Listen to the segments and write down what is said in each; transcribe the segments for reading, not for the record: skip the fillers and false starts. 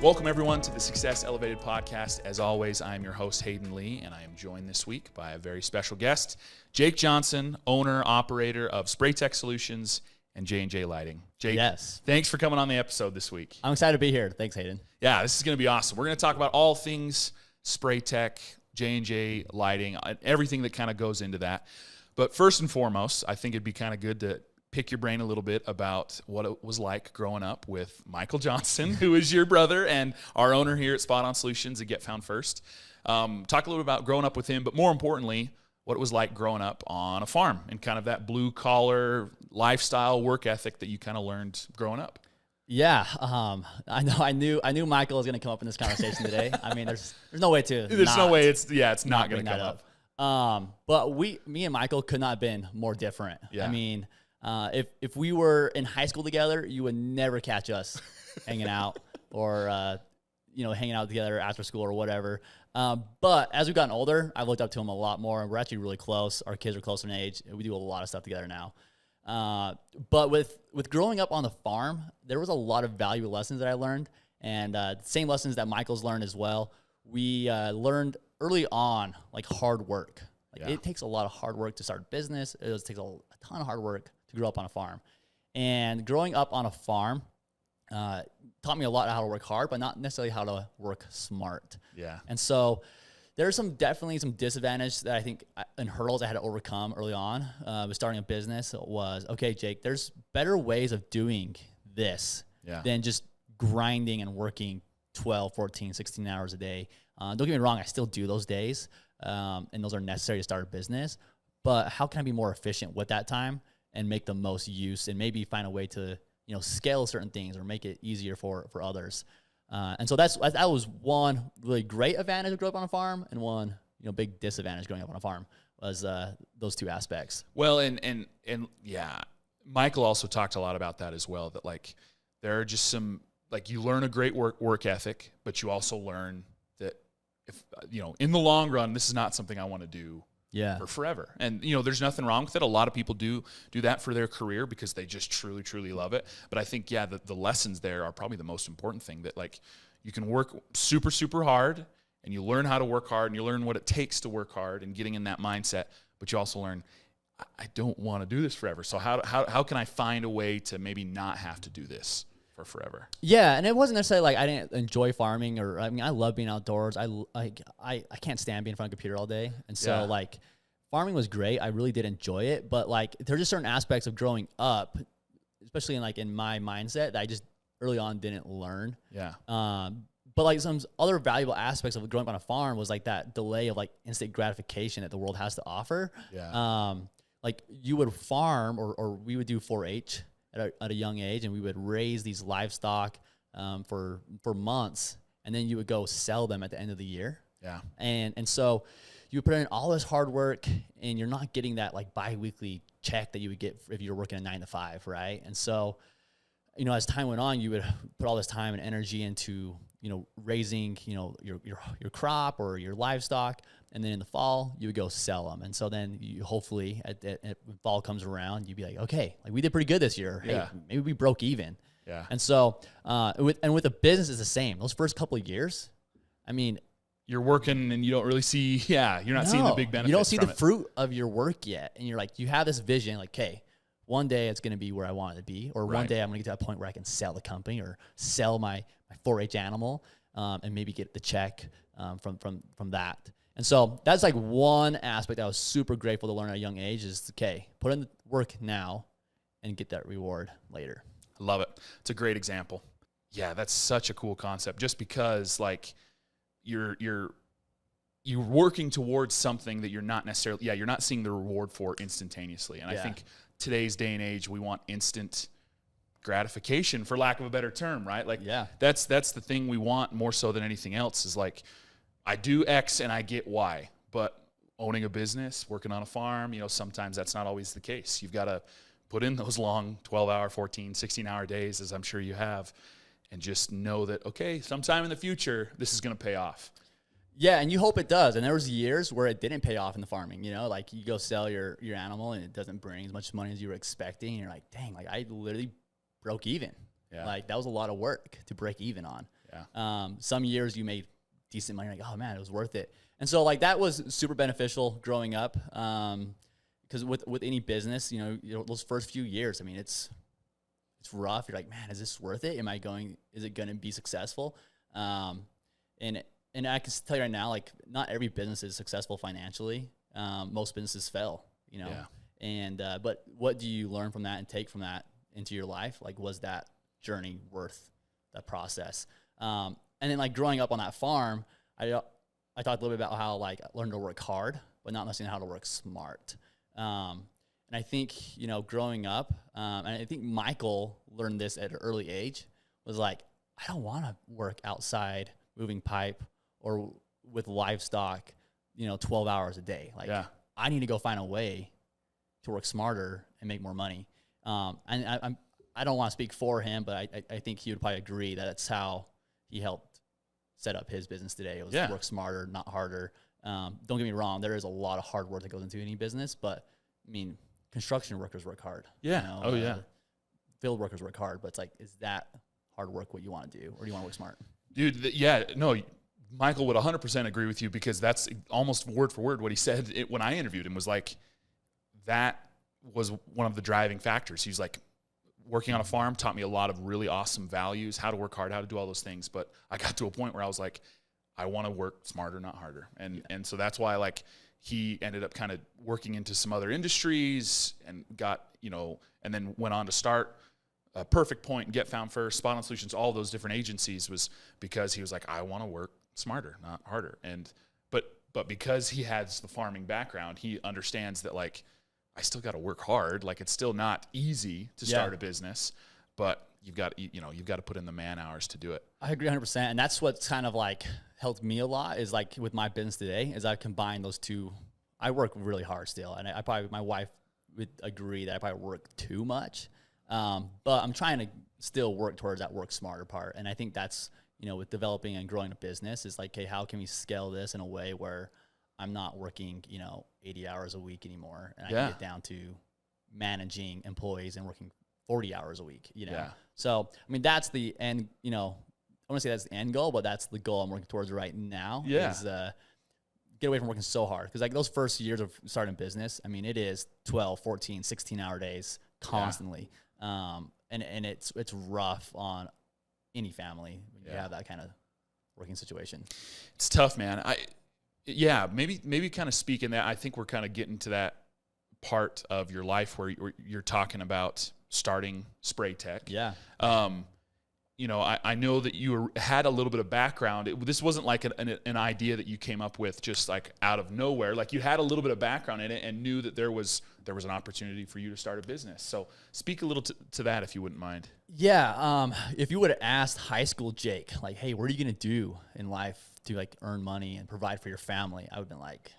Welcome, everyone, to the Success Elevated podcast. As always, I'm your host, Hayden Lee, and I am joined this week by a very special guest, Jake Johnson, owner, operator of Spray Tech Solutions and J&J Lighting. Jake, yes, thanks for coming on the episode this week. I'm excited to be here. Thanks, Hayden. Yeah, this is going to be awesome. We're going to talk about all things Spray Tech, J&J Lighting, everything that kind of goes into that. But first and foremost, I think it'd be kind of good to pick your brain a little bit about what it was like growing up with Michael Johnson, who is your brother and our owner here at Spot On Solutions and Get Found First. Talk a little bit about growing up with him, but more importantly, what it was like growing up on a farm and kind of that blue collar lifestyle work ethic that you kind of learned growing up. Yeah, I knew Michael was going to come up in this conversation today. I mean, there's no way to. There's no way it's not going to come up. But me and Michael could not have been more different. Yeah. I mean, if we were in high school together, you would never catch us hanging out or hanging out together after school or whatever. But as we've gotten older, I've looked up to him a lot more. We're actually really close. Our kids are closer in age. We do a lot of stuff together now. But with growing up on the farm, there was a lot of valuable lessons that I learned, and same lessons that Michael's learned as well. We learned early on, like hard work. It takes a lot of hard work to start a business. It takes a ton of hard work to grow up on a farm. And growing up on a farm taught me a lot how to work hard, but not necessarily how to work smart. Yeah. And so there's definitely some disadvantage that I think and hurdles I had to overcome early on with starting a business was, okay, Jake, there's better ways of doing this than just grinding and working 12, 14, 16 hours a day. Don't get me wrong, I still do those days, and those are necessary to start a business. But how can I be more efficient with that time and make the most use and maybe find a way to scale certain things or make it easier for others? And so that was one really great advantage of growing up on a farm, and one big disadvantage growing up on a farm was those two aspects. Well, and yeah, Michael also talked a lot about that as well. That like there are just some you learn a great work ethic, but you also learn that if in the long run, this is not something I want to do. For forever. And, there's nothing wrong with it. A lot of people do that for their career because they just truly, truly love it. But I think, the lessons there are probably the most important thing, that you can work super, super hard and you learn how to work hard and you learn what it takes to work hard and getting in that mindset. But you also learn, I don't want to do this forever. So how can I find a way to maybe not have to do this for forever? Yeah, and it wasn't necessarily I didn't enjoy farming, or I love being outdoors. I can't stand being in front of a computer all day, and so farming was great. I really did enjoy it, but there's just certain aspects of growing up, especially in my mindset, that I just early on didn't learn. But some other valuable aspects of growing up on a farm was that delay of instant gratification that the world has to offer. You would farm or we would do 4-H at a young age, and we would raise these livestock for months, and then you would go sell them at the end of the year. And so you would put in all this hard work, and you're not getting that bi-weekly check that you would get if you're working a 9 to 5, right? And so, as time went on, you would put all this time and energy into raising your crop or your livestock, and then in the fall you would go sell them. And so then you hopefully when fall comes around, you'd be like, okay, we did pretty good this year. Hey, maybe we broke even. And so with the business, it's the same. Those first couple of years, I mean, you're working and you don't really see, you're not seeing the big benefits. You don't see the fruit of your work yet. And you're you have this vision, okay, one day it's going to be where I want it to be, or one day I'm going to get to that point where I can sell the company or sell my 4-H animal, and maybe get the check from that. And so that's one aspect I was super grateful to learn at a young age is, okay, put in the work now and get that reward later. I love it. It's a great example. Yeah, that's such a cool concept, just because you're working towards something that you're not necessarily, you're not seeing the reward for instantaneously. And I think today's day and age, we want instant gratification, for lack of a better term, right? That's the thing we want more so than anything else is I do X and I get Y. But owning a business, working on a farm, sometimes that's not always the case. You've got to put in those long 12-hour, 14, 16-hour days, as I'm sure you have, and just know that, okay, sometime in the future, this is going to pay off. Yeah, and you hope it does. And there was years where it didn't pay off in the farming, you know, like you go sell your animal and it doesn't bring as much money as you were expecting. And you're like, dang, like I literally broke even. Yeah. Like that was a lot of work to break even on. Some years you made decent money, like, oh man, it was worth it. And so like that was super beneficial growing up. Because with any business, those first few years, I mean, it's rough. You're like, man, is this worth it? Is it going to be successful? And I can tell you right now, like not every business is successful financially. Most businesses fail, and, but what do you learn from that and take from that into your life? Like, was that journey worth that process? And then like growing up on that farm, I talked a little bit about how like I learned to work hard, but not necessarily how to work smart. And I think, growing up, and I think Michael learned this at an early age, was like, I don't want to work outside moving pipe or with livestock, 12 hours a day. Like, I need to go find a way to work smarter and make more money. And I don't want to speak for him, but I think he would probably agree that it's how he helped set up his business today. It was to work smarter, not harder. Don't get me wrong, there is a lot of hard work that goes into any business, but I mean, construction workers work hard. Yeah. Field workers work hard, but it's like, is that hard work what you want to do, or do you want to work smart? Dude, no, Michael would 100% agree with you, because that's almost word for word what he said when I interviewed him. Was like, that was one of the driving factors. He was like, working on a farm taught me a lot of really awesome values, how to work hard, how to do all those things. But I got to a point where I was like, I want to work smarter, not harder. And so that's why like he ended up kind of working into some other industries and got, and then went on to start Perfect Point and Get Found First, Spot On Solutions, all those different agencies, was because he was like, I want to work smarter, not harder. And but because he has the farming background, he understands that like, I still got to work hard. Like, it's still not easy to start a business, but you've got to put in the man hours to do it. I agree 100%. And that's what's kind of like helped me a lot, is like with my business today, is I combine those two. I work really hard still. And my wife would agree that I probably work too much. But I'm trying to still work towards that work smarter part. And I think that's, with developing and growing a business, is like, hey, how can we scale this in a way where I'm not working, 80 hours a week anymore, and I can get down to managing employees and working 40 hours a week, So, I mean, that's the end, I want to say that's the end goal, but that's the goal I'm working towards right now, is get away from working so hard. Because like those first years of starting a business, I mean, it is 12, 14, 16-hour days constantly. And it's rough on any family when you have that kind of working situation. It's tough, man. Maybe kind of speaking that, I think we're kind of getting to that part of your life where you're talking about starting Spray Tech. I know that you had a little bit of background. This wasn't like an idea that you came up with just like out of nowhere. Like, you had a little bit of background in it and knew that there was an opportunity for you to start a business. So speak a little to that, if you wouldn't mind. Yeah. If you would have asked high school Jake, like, hey, what are you going to do in life to like earn money and provide for your family, I would have been like,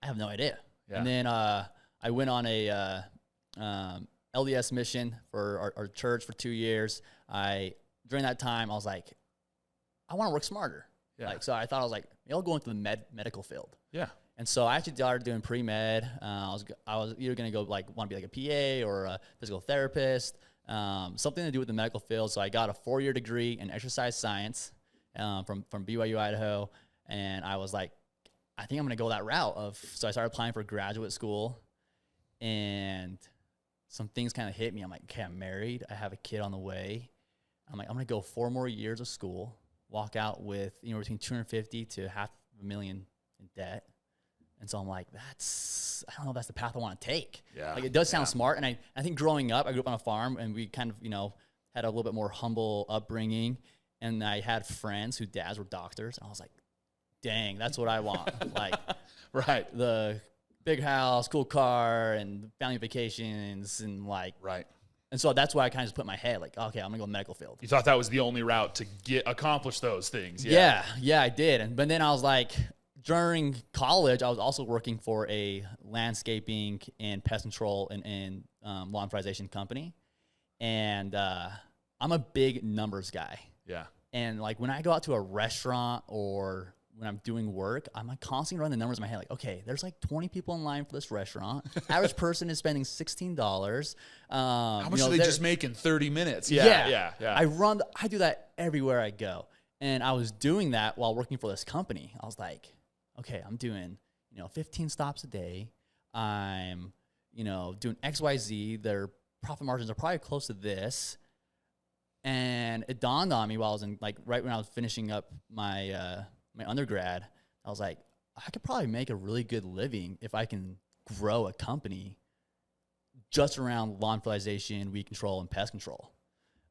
I have no idea. And then I went on a LDS mission for our church for 2 years. During that time, I was like, I want to work smarter. So I thought, I was like, maybe I'll go into the medical field. And so I actually started doing pre-med. I was either going to go want to be like a PA or a physical therapist, something to do with the medical field. So I got a 4-year degree in exercise science from BYU, Idaho. And I was like, I think I'm going to go that route so I started applying for graduate school, and some things kind of hit me. I'm like, okay, I'm married. I have a kid on the way. I'm like, I'm going to go 4 more years of school, walk out with, between $250,000 to $500,000 in debt. And so I'm like, I don't know if that's the path I want to take. Like, it does sound smart. And I think growing up, I grew up on a farm, and we kind of, had a little bit more humble upbringing. And I had friends whose dads were doctors. And I was like, dang, that's what I want. Like, the big house, cool car, and family vacations, and like, And so that's why I kind of just put in my head, like, okay, I'm gonna go medical field. You thought that was the only route to accomplish those things. Yeah, I did. But then I was like, during college, I was also working for a landscaping and pest control and lawn fertilization company. And I'm a big numbers guy. And like, when I go out to a restaurant or when I'm doing work, I'm like constantly running the numbers in my head. Like, okay, there's like 20 people in line for this restaurant. Average person is spending $16. How much do they just make in 30 minutes? I do that everywhere I go. And I was doing that while working for this company. I was like, okay, I'm doing, 15 stops a day. I'm, doing XYZ. Their profit margins are probably close to this. And it dawned on me while I was right when I was finishing up my my undergrad, I was like, I could probably make a really good living if I can grow a company just around lawn fertilization, weed control, and pest control.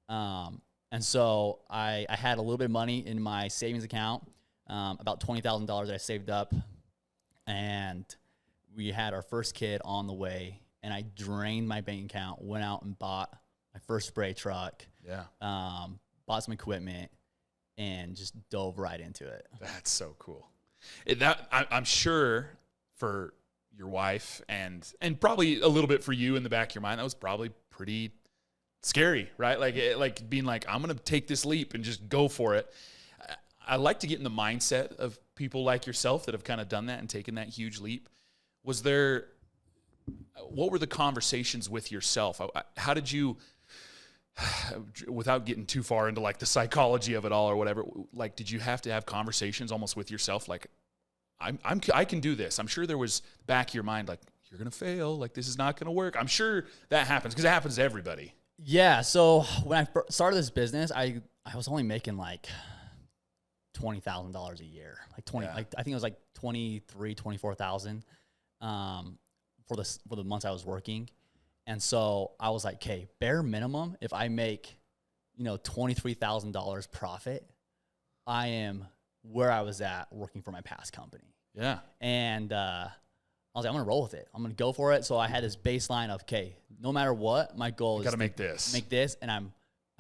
And so I had a little bit of money in my savings account, about $20,000 that I saved up, and we had our first kid on the way, and I drained my bank account, went out and bought my first spray truck, bought some equipment, and just dove right into it. That's so cool. I'm sure for your wife and probably a little bit for you in the back of your mind, that was probably pretty scary, right? Like being like, I'm going to take this leap and just go for it. I like to get in the mindset of people like yourself that have kind of done that and taken that huge leap. What were the conversations with yourself? How did you, without getting too far into like the psychology of it all or whatever, like, did you have to have conversations almost with yourself? Like, I can do this. I'm sure there was back of your mind, like, you're going to fail. Like, this is not going to work. I'm sure that happens because it happens to everybody. Yeah. So when I started this business, I was only making like $20,000 a year, I think it was like 24,000 for the months I was working. And so I was like, okay, bare minimum, if I make, $23,000 profit, I am where I was at working for my past company. Yeah. And I was like, I'm going to roll with it. I'm going to go for it. So I had this baseline of, okay, no matter what, my goal is to make this. And I'm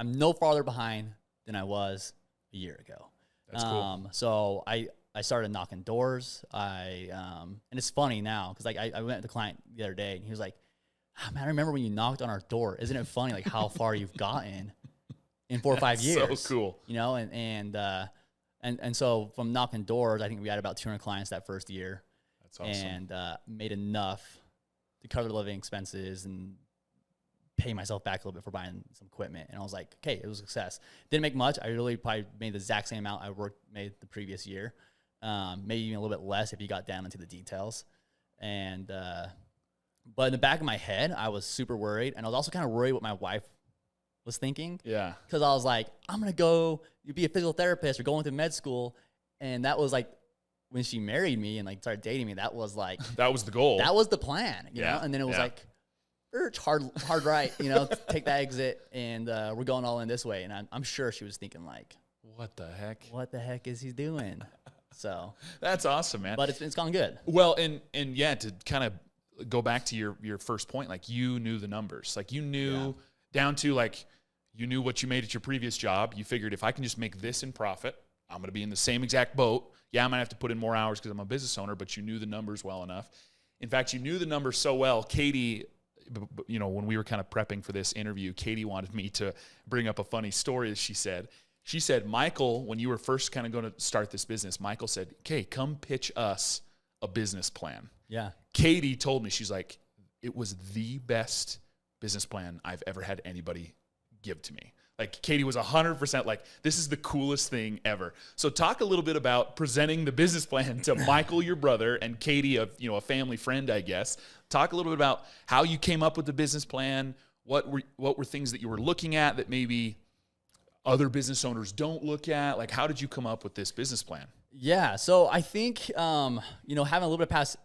no farther behind than I was a year ago. That's cool. So I started knocking doors. And it's funny now because like I went to the client the other day and he was like, oh, man, I remember when you knocked on our door. Isn't it funny like how far you've gotten in 4 or 5 years? So cool. And so from knocking doors, I think we had about 200 clients that first year. That's awesome. And made enough to cover the living expenses and pay myself back a little bit for buying some equipment. And I was like, okay, it was a success. Didn't make much. I really probably made the exact same amount I made the previous year. Maybe even a little bit less if you got down into the details. And but in the back of my head, I was super worried. And I was also kind of worried what my wife was thinking. Yeah. Because I was like, I'm going to go be a physical therapist or go into med school. And that was like, when she married me and like started dating me, that was like, that was the goal. That was the plan, you know? And then it was like, hard right, take that exit and we're going all in this way. And I'm sure she was thinking like, what the heck is he doing? So that's awesome, man. But it's gone good. Well, and yeah, to kind of go back to your first point, like you knew the numbers, like you knew down to like, you knew what you made at your previous job. You figured if I can just make this in profit, I'm going to be in the same exact boat. Yeah, I'm going to have to put in more hours because I'm a business owner, but you knew the numbers well enough. In fact, you knew the numbers so well. Katie, when we were kind of prepping for this interview, Katie wanted me to bring up a funny story that she said, Michael, when you were first kind of going to start this business, Michael said, okay, come pitch us a business plan. Yeah. Katie told me, she's like, it was the best business plan I've ever had anybody give to me. Like Katie was 100% like, this is the coolest thing ever. So talk a little bit about presenting the business plan to Michael, your brother, and Katie, a family friend, I guess. Talk a little bit about how you came up with the business plan. What were things that you were looking at that maybe other business owners don't look at? Like, how did you come up with this business plan? Yeah. So I think, having a little bit of past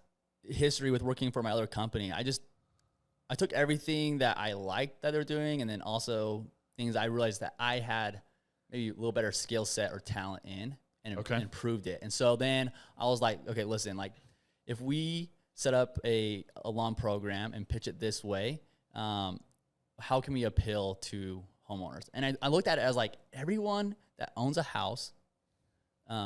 history with working for my other company, I took everything that I liked that they're doing and then also things I realized that I had maybe a little better skill set or talent in and improved it. And so then I was like, okay, listen, like if we set up a lawn program and pitch it this way, how can we appeal to homeowners? And I looked at it as like everyone that owns a house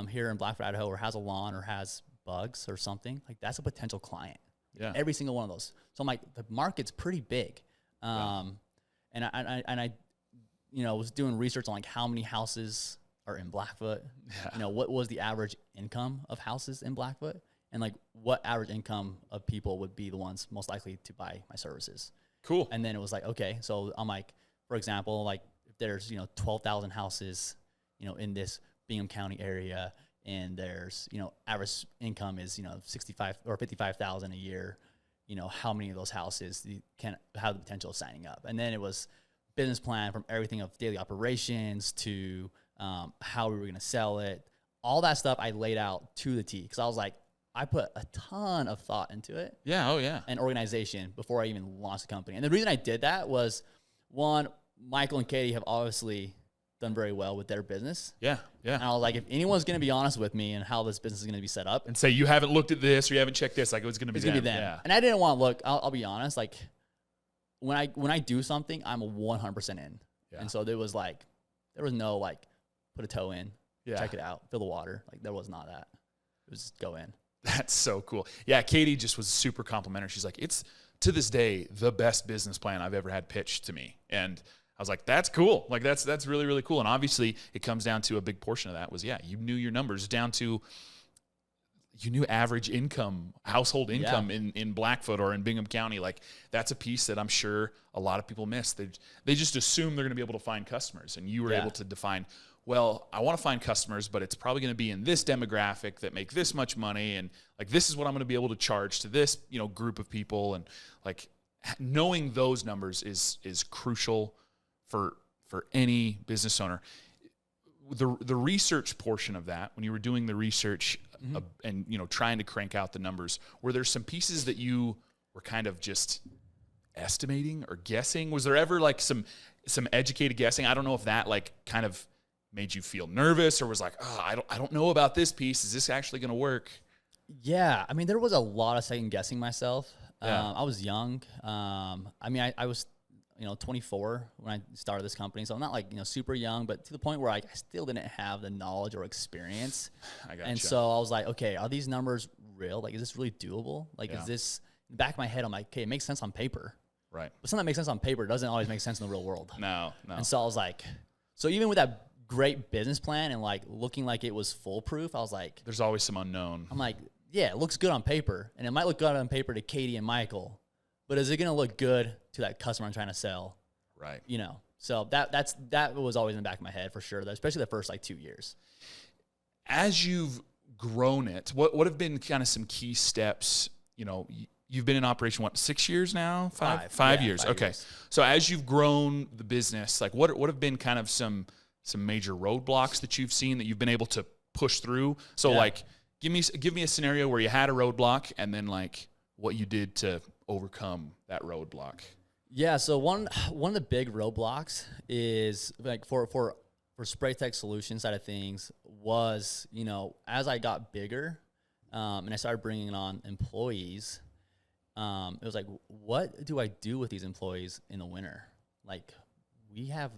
here in Blackfoot, Idaho, or has a lawn or has bugs or something, like that's a potential client. Yeah. Every single one of those. So I'm like, the market's pretty big. And I was doing research on like how many houses are in Blackfoot. Yeah. What was the average income of houses in Blackfoot, and like what average income of people would be the ones most likely to buy my services. Cool. And then it was like, okay, so I'm like, for example, like if there's 12,000 houses, in this Bingham County area, and there's, average income is, 65 or 55,000 a year, how many of those houses can have the potential of signing up? And then it was business plan from everything of daily operations to how we were going to sell it. All that stuff I laid out to the T, because I was like, I put a ton of thought into it. Yeah. Oh yeah. And organization before I even launched the company. And the reason I did that was, one, Michael and Katie have obviously done very well with their business. Yeah. Yeah. And I was like, if anyone's going to be honest with me and how this business is going to be set up, and say, you haven't looked at this or you haven't checked this, like it was going to be them. Yeah. And I didn't want to look, I'll be honest, like when I do something, I'm 100% in. Yeah. And so there was no like, put a toe in, check it out, feel the water. Like there was not that. It was just go in. That's so cool. Yeah, Katie just was super complimentary. She's like, it's to this day the best business plan I've ever had pitched to me. And I was like, that's cool. Like that's really, really cool. And obviously it comes down to a big portion of that was, you knew your numbers down to, you knew average income, household income in Blackfoot or in Bingham County. Like that's a piece that I'm sure a lot of people miss. They just assume they're going to be able to find customers. And you were able to define, well, I want to find customers, but it's probably going to be in this demographic that make this much money. And like, this is what I'm going to be able to charge to this, group of people. And like knowing those numbers is crucial for any business owner. The research portion of that, when you were doing the research and, trying to crank out the numbers, were there some pieces that you were kind of just estimating or guessing? Was there ever like some educated guessing? I don't know if that like kind of made you feel nervous or was like, I don't know about this piece. Is this actually going to work? Yeah. I mean, there was a lot of second guessing myself. I was young. I was, 24 when I started this company. So I'm not like, super young, but to the point where I still didn't have the knowledge or experience. I gotcha. And so I was like, okay, are these numbers real? Like, is this really doable? Like, is this, in the back of my head, I'm like, okay, it makes sense on paper. Right. But something that makes sense on paper doesn't always make sense in the real world. No. And so I was like, so even with that great business plan and like looking like it was foolproof, I was like, there's always some unknown. I'm like, yeah, it looks good on paper. And it might look good on paper to Katie and Michael, but is it going to look good to that customer I'm trying to sell? Right. So that was always in the back of my head for sure, especially the first like 2 years. As you've grown it, what have been kind of some key steps? You've been in operation, 6 years now? Five years. Okay. Years. So as you've grown the business, like what have been kind of some major roadblocks that you've seen that you've been able to push through? So like, give me a scenario where you had a roadblock and then like what you did to overcome that roadblock. Yeah. So one of the big roadblocks is like for Spray Tech Solutions side of things was, as I got bigger, and I started bringing on employees, it was like, what do I do with these employees in the winter? Like, we have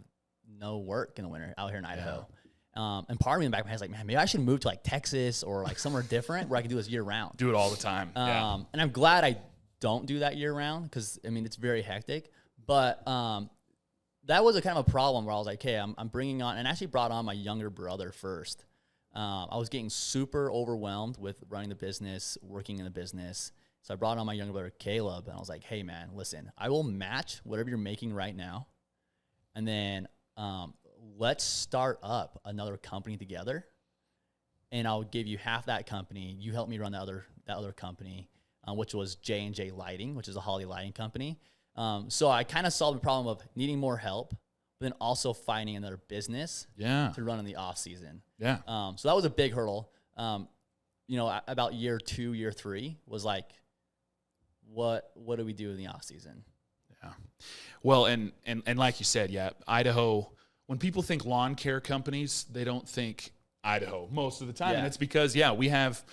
no work in the winter out here in Idaho. And part of me in the back of my head is like, man, maybe I should move to like Texas or like somewhere different where I can do this year round. Do it all the time. And I'm glad I don't do that year round because, it's very hectic. But that was a kind of a problem where I was like, okay, I'm bringing on, and actually brought on my younger brother first. I was getting super overwhelmed with running the business, working in the business. So I brought on my younger brother, Caleb, and I was like, hey, man, listen, I will match whatever you're making right now. And then let's start up another company together. And I'll give you half that company. You help me run that other company, which was J&J Lighting, which is a holiday lighting company. So I kind of solved the problem of needing more help, but then also finding another business to run in the off season. Yeah. So that was a big hurdle. About year 2, year 3 was like, what do we do in the off season? Yeah. Well, and like you said, Idaho, when people think lawn care companies, they don't think Idaho most of the time. And it's because, we have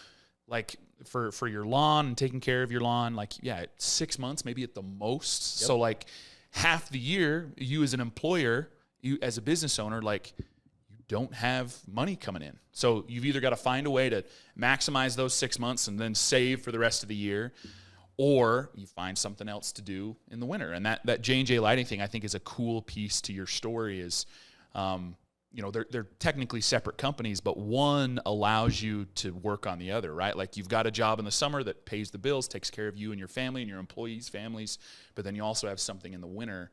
like for your lawn and taking care of your lawn, like, 6 months, maybe at the most. Yep. So like half the year, you as an employer, you as a business owner, like you don't have money coming in. So you've either got to find a way to maximize those 6 months and then save for the rest of the year, or you find something else to do in the winter. And that J&J Lighting thing, I think, is a cool piece to your story is, they're technically separate companies, but one allows you to work on the other, right? Like you've got a job in the summer that pays the bills, takes care of you and your family and your employees' families, but then you also have something in the winter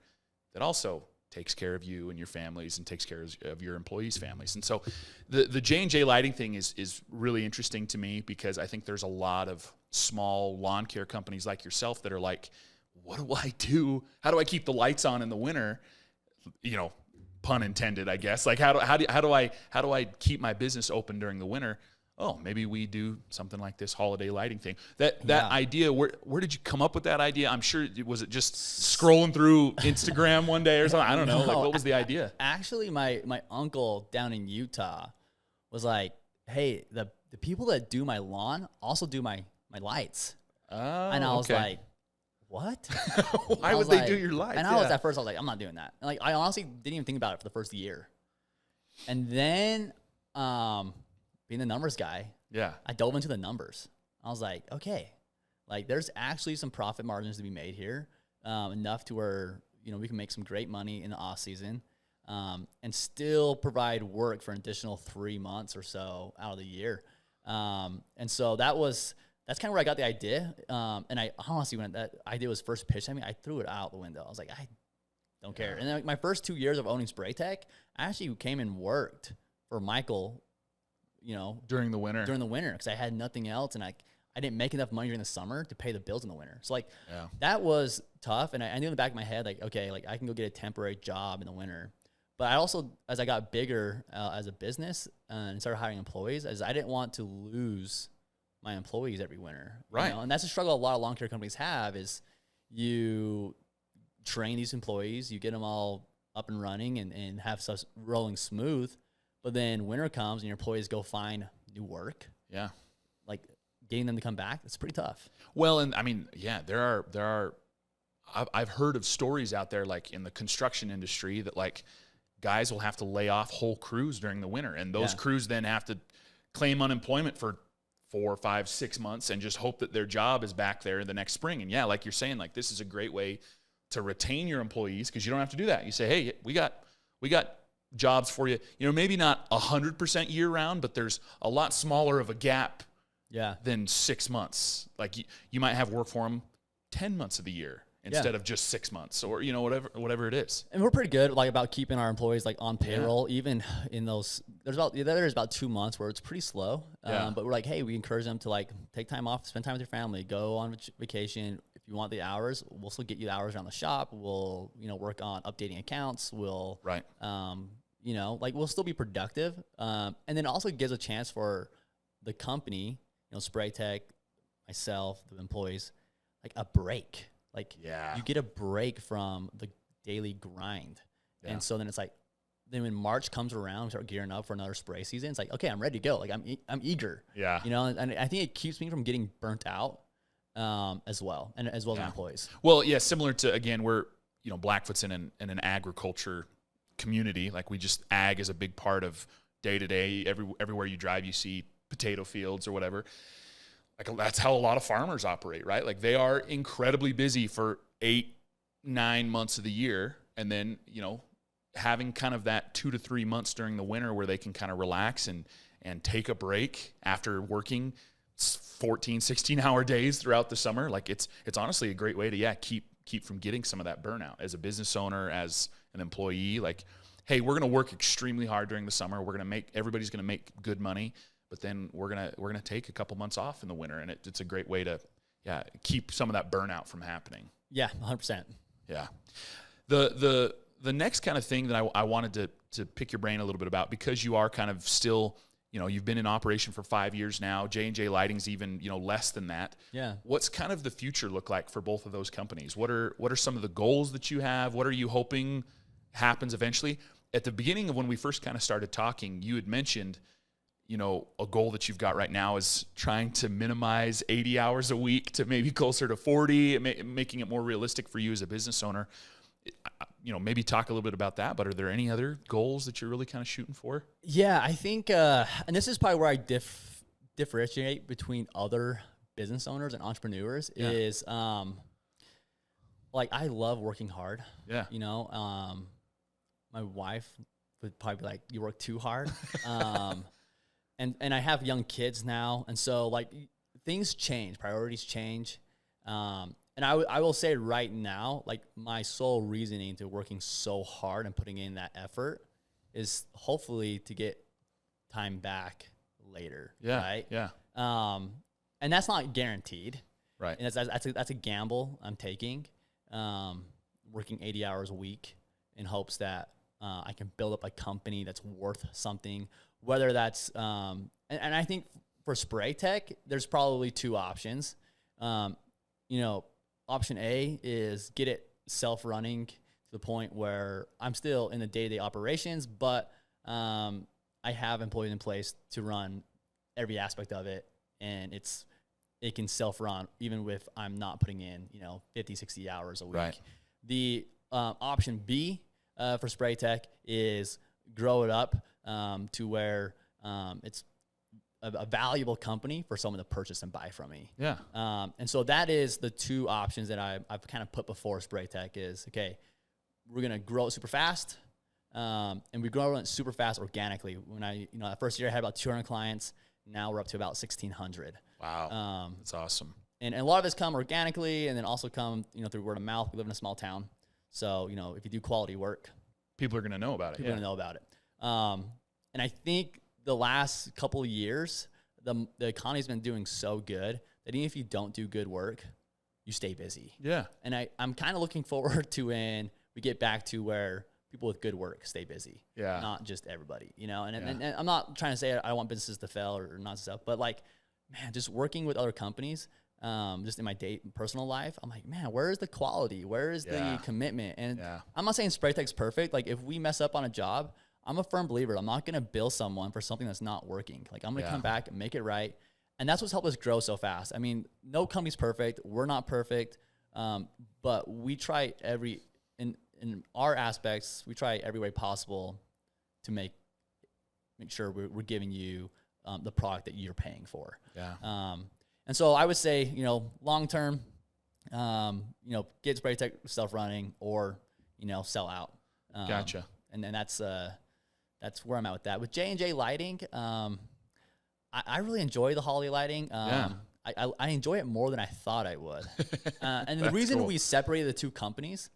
that also takes care of you and your families and takes care of your employees' families. And so the J&J Lighting thing is really interesting to me, because I think there's a lot of small lawn care companies like yourself that are like, what do I do? How do I keep the lights on in the winter? You know, pun intended, I guess. Like how do I keep my business open during the winter? Oh, maybe we do something like this holiday lighting thing. That idea, where did you come up with that idea? I'm sure, was it just scrolling through Instagram one day or something? I don't know. Like, what was the idea? Actually, my uncle down in Utah was like, hey, the people that do my lawn also do my lights. Oh, and I was like, what? Why would they do your lights? And I was, at first, I was like, I'm not doing that. And like, I honestly didn't even think about it for the first year. And then, being the numbers guy, I dove into the numbers. I was like, okay, like there's actually some profit margins to be made here, enough to where, you know, we can make some great money in the off season, and still provide work for an additional 3 months or so out of the year. And so that's kind of where I got the idea. And I honestly, when that idea was first pitched at me, I threw it out the window. I was like, I don't care. And then like, my first 2 years of owning Spray Tech, I actually came and worked for Michael, you know, during the winter, because I had nothing else, and I didn't make enough money during the summer to pay the bills in the winter. So like that was tough. And I knew in the back of my head, like, okay, like I can go get a temporary job in the winter. But I also, as I got bigger as a business and started hiring employees, as I didn't want to lose my employees every winter. Right. You know? And that's a struggle a lot of lawn care companies have, is you train these employees, you get them all up and running and have stuff rolling smooth. But then winter comes and your employees go find new work. Yeah. Like getting them to come back, it's pretty tough. Well, and I mean, there are, I've heard of stories out there, like in the construction industry, that like guys will have to lay off whole crews during the winter. And those crews then have to claim unemployment for 4, 5, 6 months and just hope that their job is back there the next spring. And yeah, like you're saying, like this is a great way to retain your employees, because you don't have to do that. You say, hey, we got jobs for you. You know, maybe not 100% year round, but there's a lot smaller of a gap than 6 months. Like you might have work for them 10 months of the year instead of just 6 months, or, you know, whatever it is. And we're pretty good like about keeping our employees like on payroll, even in those, there's about 2 months where it's pretty slow. But we're like, hey, we encourage them to like take time off, spend time with your family, go on vacation. If you want the hours, we'll still get you the hours around the shop. We'll, you know, work on updating accounts. We'll, you know, like we'll still be productive. And then also gives a chance for the company, you know, Spray Tech, myself, the employees, like a break. Like you get a break from the daily grind. And so then it's like, then when March comes around, we start gearing up for another spray season. It's like, okay, I'm ready to go. Like I'm eager. You know, and I think it keeps me from getting burnt out as well, and as well as my employees. Well, yeah, similar to, again, we're, you know, Blackfoot's in an agriculture community. Like we just, ag is a big part of day to day. Everywhere you drive, you see potato fields or whatever. Like that's how a lot of farmers operate, right? Like they are incredibly busy for 8, 9 months of the year. And then, you know, having kind of that 2 to 3 months during the winter where they can kind of relax and take a break after working 14, 16-hour days throughout the summer. Like it's honestly a great way to, keep from getting some of that burnout as a business owner, as an employee. Like, hey, we're going to work extremely hard during the summer. Everybody's going to make good money, but then we're going to take a couple months off in the winter. And it's a great way to, keep some of that burnout from happening. Yeah, 100%. Yeah. The next kind of thing that I wanted to pick your brain a little bit about, because you are kind of still, you know, you've been in operation for 5 years now. J&J Lighting's even, you know, less than that. Yeah. What's kind of the future look like for both of those companies? What are some of the goals that you have? What are you hoping happens eventually? At the beginning of when we first kind of started talking, you had mentioned, you know, a goal that you've got right now is trying to minimize 80 hours a week to maybe closer to 40, making it more realistic for you as a business owner. You know, maybe talk a little bit about that, but are there any other goals that you're really kind of shooting for? Yeah, I think, and this is probably where I differentiate between other business owners and entrepreneurs is, like, I love working hard. Yeah. You know, my wife would probably be like, you work too hard. And I have young kids now. And so like things change, priorities change. And And I will say right now, like my sole reasoning to working so hard and putting in that effort is hopefully to get time back later. Yeah. Right. Yeah. And that's not guaranteed. Right. And that's a gamble I'm taking. Working 80 hours a week in hopes that I can build up a company that's worth something. Whether that's and I think for spray tech, there's probably two options. Option A is get it self-running to the point where I'm still in the day-to-day operations, but I have employees in place to run every aspect of it, and it can self-run even if I'm not putting in 50, 60 hours a week. Right. The option B for spray tech is grow it up to where it's a valuable company for someone to purchase and buy from me. Yeah. And so that is the two options that I've kind of put before spray tech is, okay, we're going to grow it super fast. And we grow it super fast organically. When that first year I had about 200 clients. Now we're up to about 1,600. Wow. That's awesome. And a lot of it's come organically and then also come, through word of mouth. We live in a small town. So, if you do quality work, people are going to know about it. People are going to know about it. And I think the last couple of years, the economy's been doing so good that even if you don't do good work, you stay busy. Yeah. And I'm kind of looking forward to when we get back to where people with good work stay busy. Yeah. Not just everybody, And I'm not trying to say I want businesses to fail or not stuff, but just working with other companies, just in my personal life, I'm like, man, where is the quality? Where is the commitment? And I'm not saying spray tech's perfect. Like if we mess up on a job, I'm a firm believer. I'm not going to bill someone for something that's not working. Like I'm going to come back and make it right. And that's what's helped us grow so fast. I mean, no company's perfect. We're not perfect. But we try in our aspects, we try every way possible to make sure we're giving you the product that you're paying for. Yeah. And so I would say, long term, get spray tech self-running or, sell out. Gotcha. And then that's where I'm at with that. With J&J Lighting, I really enjoy the holiday lighting. I enjoy it more than I thought I would. And the reason we separated the two companies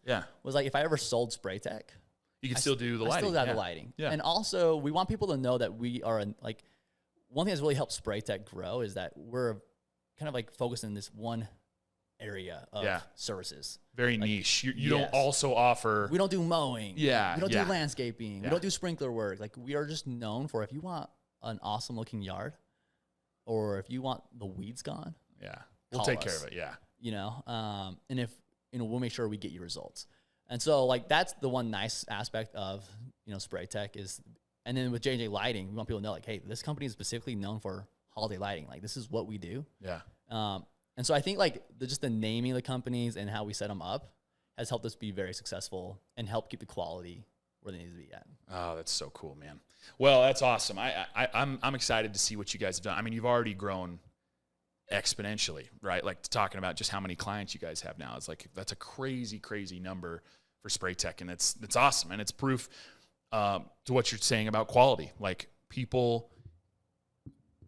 was like if I ever sold spray tech, you could still do the lighting. Still have the lighting. Yeah. And also we want people to know that we are one thing that's really helped spray tech grow is that we're kind of focused in this one area of services. Very niche. You don't also offer. We don't do mowing. Yeah. We don't do landscaping. We don't do sprinkler work. We are just known for if you want an awesome looking yard or if you want the weeds gone. Yeah. We'll take care of it. Yeah. And if, we'll make sure we get you results. And so that's the one nice aspect of, spray tech is, and then with J&J Lighting, we want people to know hey, this company is specifically known for holiday lighting. This is what we do. Yeah. And so I think just the naming of the companies and how we set them up has helped us be very successful and help keep the quality where they need to be at. Oh, that's so cool, man. Well, that's awesome. I'm excited to see what you guys have done. I mean, you've already grown exponentially, right? Talking about just how many clients you guys have now. It's that's a crazy, crazy number for spray tech. And it's awesome. And it's proof to what you're saying about quality. People,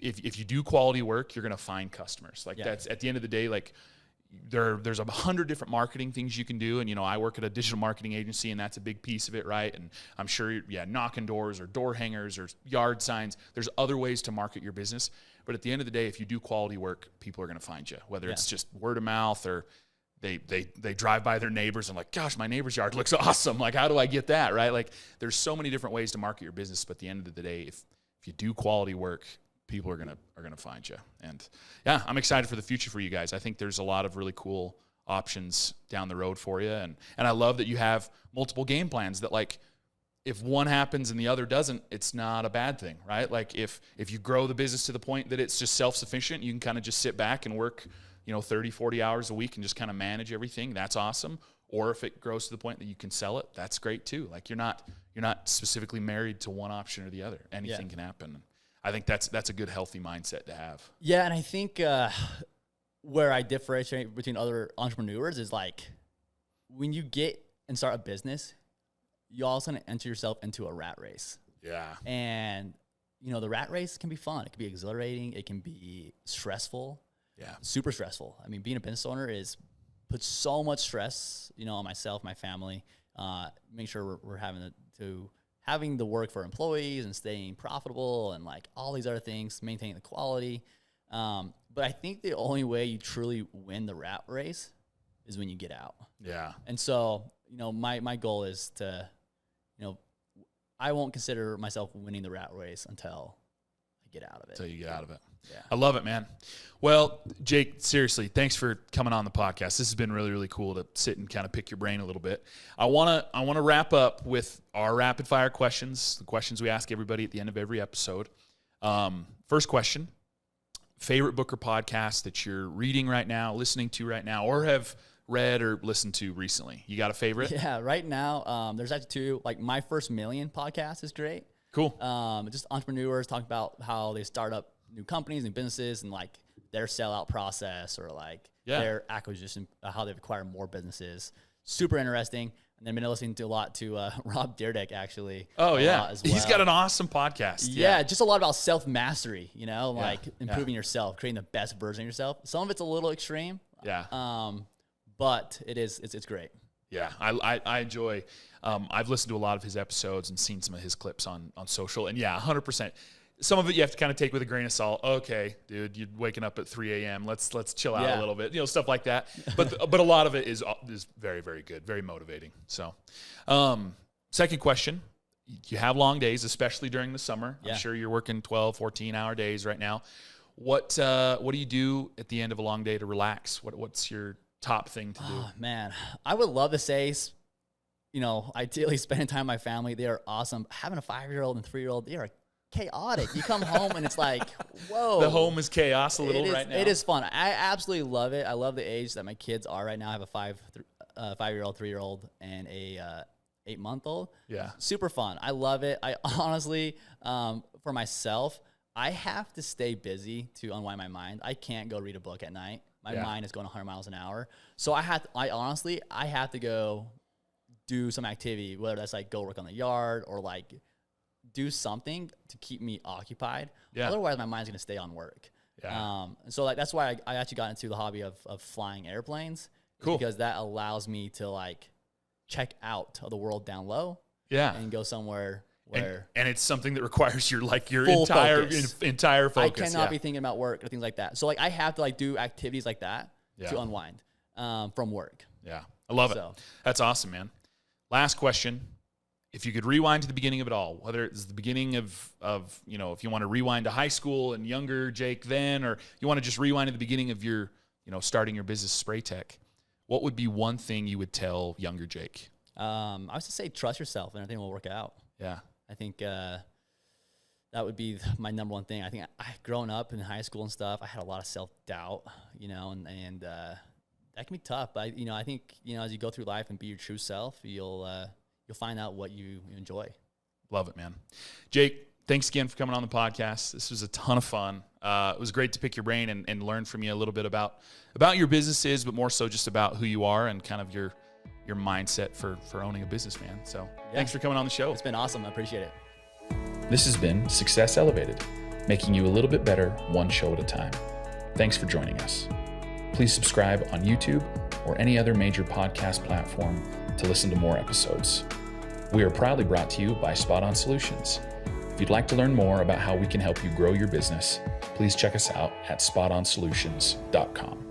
if you do quality work, you're going to find customers. That's at the end of the day, there's 100 different marketing things you can do. And, I work at a digital marketing agency and that's a big piece of it. Right. And I'm sure, knocking doors or door hangers or yard signs, there's other ways to market your business. But at the end of the day, if you do quality work, people are going to find you, whether it's just word of mouth or they drive by their neighbors and gosh, my neighbor's yard looks awesome. How do I get that? Right. There's so many different ways to market your business. But at the end of the day, if you do quality work, people are gonna find you. And I'm excited for the future for you guys. I think there's a lot of really cool options down the road for you. And I love that you have multiple game plans that if one happens and the other doesn't, it's not a bad thing, right? If you grow the business to the point that it's just self-sufficient, you can kind of just sit back and work, 30, 40 hours a week and just kind of manage everything. That's awesome. Or if it grows to the point that you can sell it, that's great too. You're not specifically married to one option or the other. Anything can happen. I think that's a good, healthy mindset to have. Yeah, and I think where I differentiate between other entrepreneurs is when you get and start a business, you also enter yourself into a rat race. Yeah. And, the rat race can be fun. It can be exhilarating. It can be stressful. Yeah. Super stressful. I mean, being a business owner is put so much stress, on myself, my family, make sure we're having the work for employees and staying profitable and like all these other things, maintaining the quality. But I think the only way you truly win the rat race is when you get out. Yeah. And so, my goal is to, I won't consider myself winning the rat race until I get out of it. Until you get out of it. Yeah. I love it, man. Well, Jake, seriously, thanks for coming on the podcast. This has been really, really cool to sit and kind of pick your brain a little bit. I want to wrap up with our rapid fire questions, the questions we ask everybody at the end of every episode. First question, favorite book or podcast that you're reading right now, listening to right now, or have read or listened to recently? You got a favorite? Yeah, right now, there's actually two. Like My First Million podcast is great. Cool. Just entrepreneurs talk about how they start up new companies, new businesses, and like their sellout process or like their acquisition, how they've acquired more businesses. Super interesting. And then been listening to a lot to Rob Dyrdek actually. Oh yeah, as well. He's got an awesome podcast. Yeah, just a lot about self mastery. Like improving yourself, creating the best version of yourself. Some of it's a little extreme. Yeah. But it's great. Yeah, I enjoy. I've listened to a lot of his episodes and seen some of his clips on social, and 100%. Some of it you have to kind of take with a grain of salt. Okay, dude, you're waking up at 3 a.m. Let's chill out a little bit, stuff like that. But a lot of it is very, very good, very motivating. So, second question: you have long days, especially during the summer. I'm sure you're working 12, 14-hour days right now. What do you do at the end of a long day to relax? What's your top thing to do? Oh, man, I would love to say, ideally spending time with my family. They are awesome. Having a 5-year-old and 3-year-old, they are chaotic. You come home and it's like, whoa. The home is chaos right now. It is fun. I absolutely love it. I love the age that my kids are right now. I have a 5-year-old, 3-year-old, and a 8-month-old. Yeah. Super fun. I love it. I honestly, for myself, I have to stay busy to unwind my mind. I can't go read a book at night. My mind is going 100 miles an hour. So I have to go do some activity, whether that's like go work on the yard or like do something to keep me occupied. Yeah. Otherwise, my mind's going to stay on work. Yeah. So like that's why I actually got into the hobby of flying airplanes. Cool. Because that allows me to like check out of the world down low. Yeah. And go somewhere where and it's something that requires your entire focus. I cannot be thinking about work or things like that. So like I have to like do activities like that to unwind from work. Yeah. I love it. That's awesome, man. Last question. If you could rewind to the beginning of it all, whether it's the beginning of if you want to rewind to high school and younger Jake then, or you want to just rewind to the beginning of your, starting your business Spray Tech, what would be one thing you would tell younger Jake? I was to say, trust yourself and everything will work out. Yeah. I think that would be my number one thing. I think growing up in high school and stuff, I had a lot of self-doubt, and that can be tough. But, I think, as you go through life and be your true self, you'll find out what you enjoy. Love it, man. Jake, thanks again for coming on the podcast. This was a ton of fun. It was great to pick your brain and learn from you a little bit about your businesses, but more so just about who you are and kind of your mindset for owning a business, man. So thanks for coming on the show. It's been awesome. I appreciate it. This has been Success Elevated, making you a little bit better one show at a time. Thanks for joining us. Please subscribe on YouTube or any other major podcast platform to listen to more episodes. We are proudly brought to you by Spot On Solutions. If you'd like to learn more about how we can help you grow your business, please check us out at spotonsolutions.com.